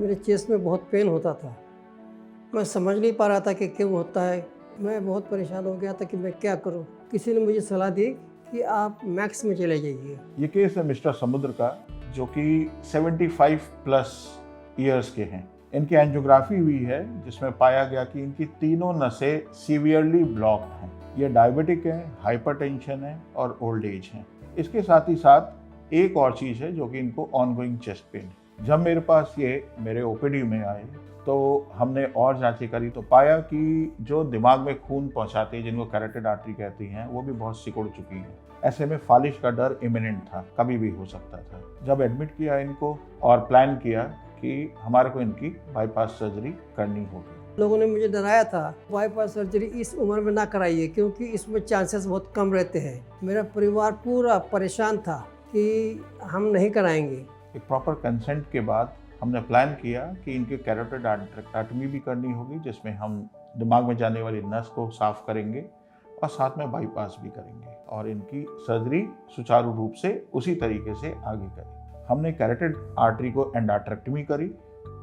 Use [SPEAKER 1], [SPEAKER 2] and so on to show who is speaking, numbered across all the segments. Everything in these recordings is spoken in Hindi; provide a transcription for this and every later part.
[SPEAKER 1] मेरे चेस्ट में बहुत पेन होता था। मैं समझ नहीं पा रहा था कि क्यों होता है। मैं बहुत परेशान हो गया था कि मैं क्या करूं। किसी ने मुझे सलाह दी कि आप मैक्स में चले जाइए।
[SPEAKER 2] ये केस है मिस्टर समुद्र का, जो कि 75 प्लस ईयर्स के हैं। इनकी एंजियोग्राफी हुई है जिसमें पाया गया कि इनकी तीनों नसें सीवियरली ब्लॉक्ड हैं। ये डायबिटिक है, हाइपरटेंशन है और ओल्ड एज है। इसके साथ ही साथ एक और चीज़ है जो कि इनको ऑनगोइंग चेस्ट पेन है। जब मेरे पास ये मेरे ओपीडी में आए तो हमने और जांचें करी तो पाया कि जो दिमाग में खून पहुंचाती है, जिनको कैरोटिड आर्टरी कहती हैं, वो भी बहुत सिकुड़ चुकी हैं। ऐसे में फालिश का डर इमिनेंट था, कभी भी हो सकता था। जब एडमिट किया इनको और प्लान किया कि हमारे को इनकी बाईपास सर्जरी करनी होगी।
[SPEAKER 1] लोगों ने मुझे डराया था, बाईपास सर्जरी इस उम्र में ना कराइए क्योंकि इसमें चांसेस बहुत कम रहते हैं। मेरा परिवार पूरा परेशान था कि हम नहीं कराएंगे।
[SPEAKER 2] एक प्रॉपर कंसेंट के बाद हमने प्लान किया कि इनकी कैरोटिड आर्टरेक्टोमी भी करनी होगी, जिसमें हम दिमाग में जाने वाली नस को साफ करेंगे और साथ में बाईपास भी करेंगे और इनकी सर्जरी सुचारू रूप से उसी तरीके से आगे करें। हमने कैरोटिड आर्टरी को एंडार्ट्रेक्टमी करी,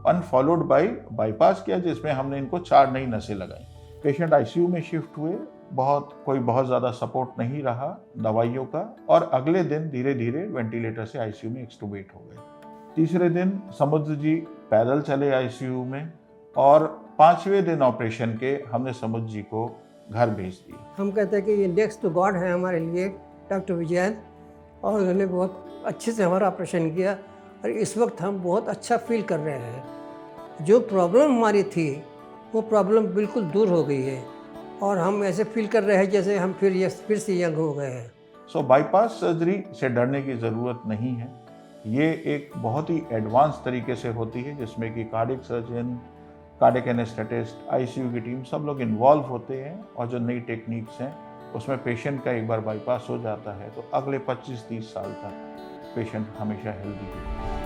[SPEAKER 2] अनफॉलोड बाय बाईपास किया, जिसमें हमने इनको 4 नई नसें लगाई। पेशेंट आईसीयू में शिफ्ट हुए, बहुत ज़्यादा सपोर्ट नहीं रहा दवाइयों का, और अगले दिन धीरे धीरे वेंटिलेटर से आईसीयू में एक्सटुबेट हो गए। तीसरे दिन समुद्र जी पैदल चले आईसीयू में, और 5वें दिन ऑपरेशन के हमने समुद्र जी को घर भेज दिया।
[SPEAKER 1] हम कहते हैं कि ये नेक्स्ट टू गॉड है हमारे लिए, डॉक्टर विजयन, और उन्होंने बहुत अच्छे से हमारा ऑपरेशन किया और इस वक्त हम बहुत अच्छा फील कर रहे हैं। जो प्रॉब्लम हमारी थी वो प्रॉब्लम बिल्कुल दूर हो गई है और हम ऐसे फील कर रहे हैं जैसे हम फिर से यंग हो गए हैं।
[SPEAKER 2] सो बाईपास सर्जरी से डरने की ज़रूरत नहीं है। ये एक बहुत ही एडवांस तरीके से होती है, जिसमें कि cardiac surgeon, cardiac anaesthetist, ICU की टीम सब लोग इन्वॉल्व होते हैं, और जो नई टेक्निक्स हैं उसमें पेशेंट का एक बार बाईपास हो जाता है तो अगले 25-30 साल तक पेशेंट हमेशा हेल्दी है।